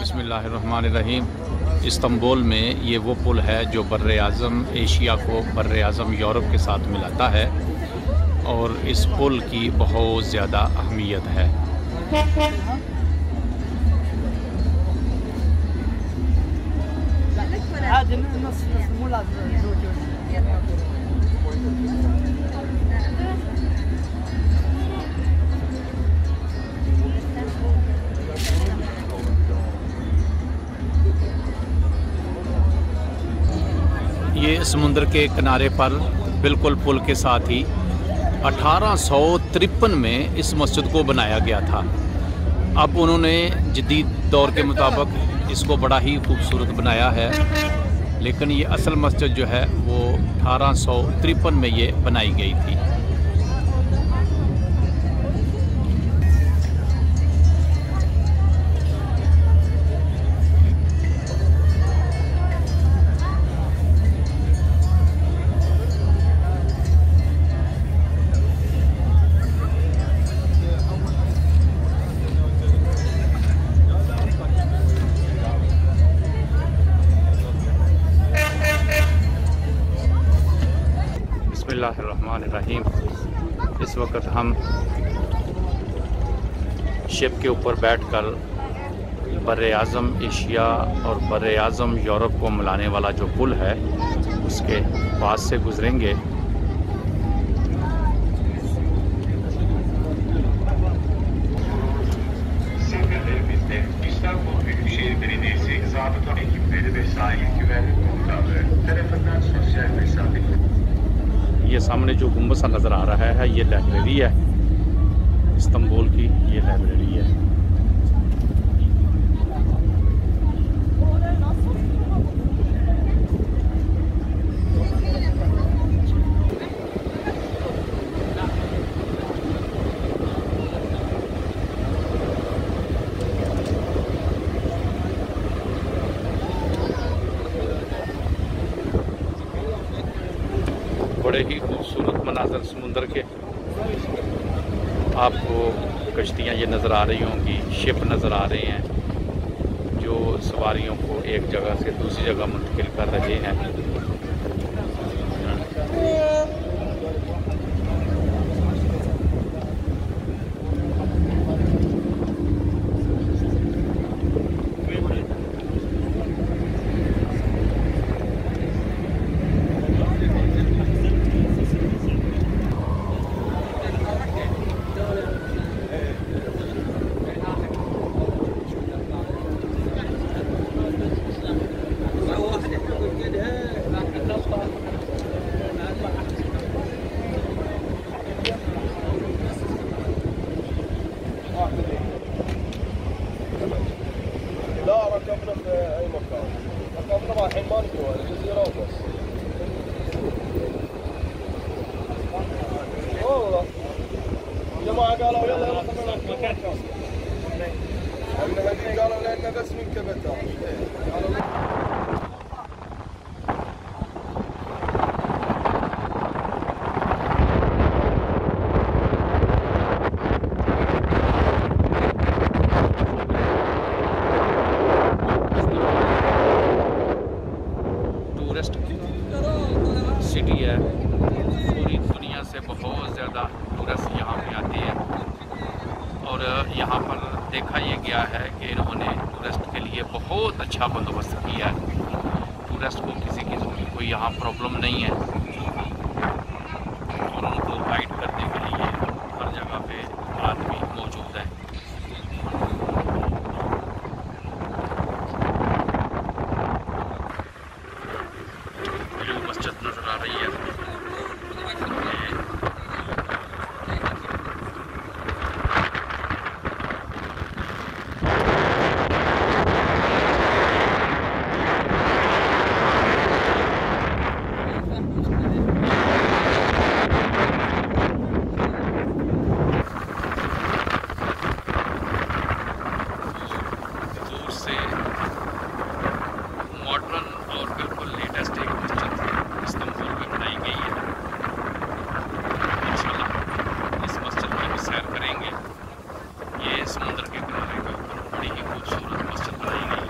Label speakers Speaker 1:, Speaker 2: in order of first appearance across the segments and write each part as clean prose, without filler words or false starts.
Speaker 1: बिस्मिल्लाहिर्रहमानिर्रहीम। इस्तांबुल में ये वो पुल है जो बर्रे आज़म एशिया को बर्रे आज़म यूरोप के साथ मिलाता है और इस पुल की बहुत ज़्यादा अहमियत है। ये समुद्र के किनारे पर बिल्कुल पुल के साथ ही 1853 में इस मस्जिद को बनाया गया था। अब उन्होंने जदीद दौर के मुताबिक इसको बड़ा ही खूबसूरत बनाया है, लेकिन ये असल मस्जिद जो है वो 1853 में ये बनाई गई थी। बिस्मिल्लाहिर्रहमानिर्रहीम। इस वक्त हम शिप के ऊपर बैठकर बर्रे आज़म एशिया और बर्रे आज़म यूरोप को मिलाने वाला जो पुल है उसके पास से गुजरेंगे। ये सामने जो गुंबद सा नज़र आ रहा है ये लाइब्रेरी है, इस्तांबुल की ये लाइब्रेरी है। बड़े ही खूबसूरत मनाज़र समुंदर के आपको कश्तियाँ ये नज़र आ रही होंगी, शिप नज़र आ रहे हैं जो सवारियों को एक जगह से दूसरी जगह मुंतकिल कर रहे हैं। सिटी है, पूरी दुनिया से बहुत ज़्यादा टूरिस्ट यहाँ पे आते हैं और यहाँ पर देखा ये गया है कि इन्होंने टूरिस्ट के लिए बहुत अच्छा बंदोबस्त किया है। टूरिस्ट को किसी किस्म की कोई यहाँ प्रॉब्लम नहीं है और उनको गाइड करने के लिए हर जगह पे आदमी मौजूद है। मस्जिद नज़र आ रही है। दूर से मॉडर्न और बिल्कुल लेटेस्ट एक मस्जिद इस्तांबुल में बनाई गई है। इंशाल्लाह इस मस्जिद में भी सैर करेंगे। ये समुद्र के किनारे के ऊपर बड़ी ही खूबसूरत मस्जिद बनाई गई है।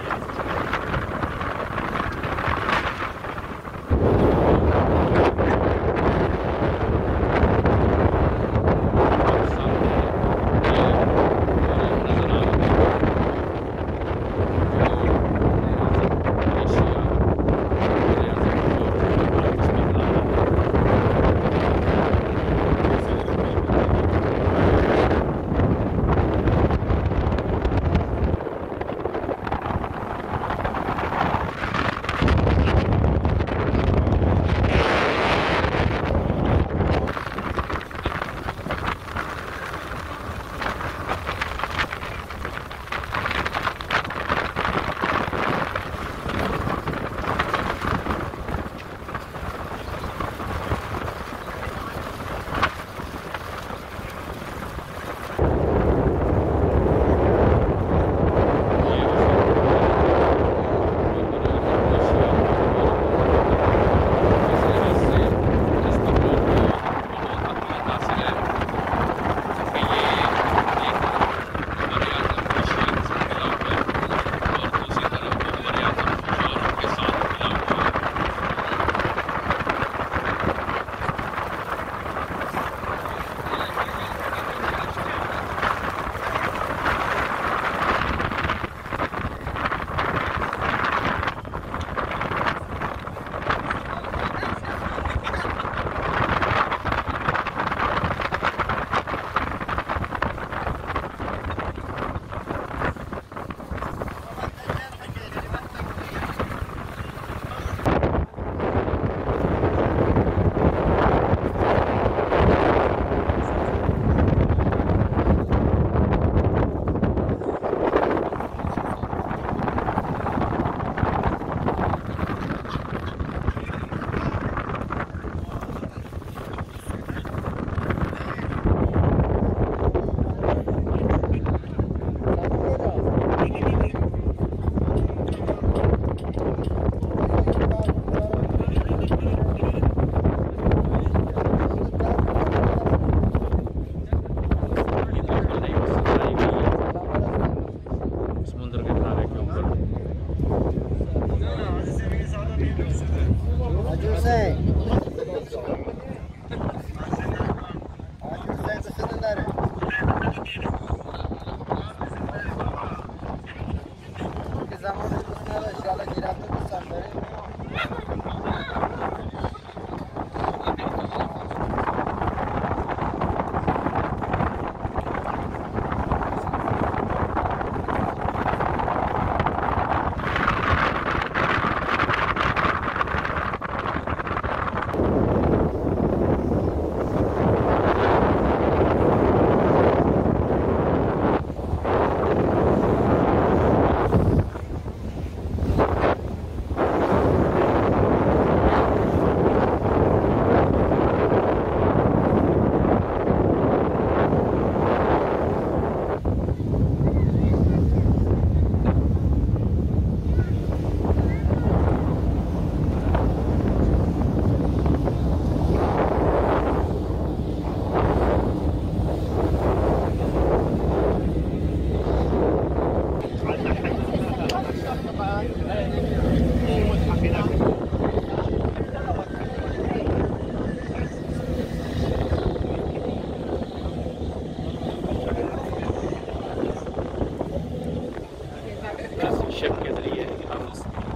Speaker 1: शिप के ज़रिए हम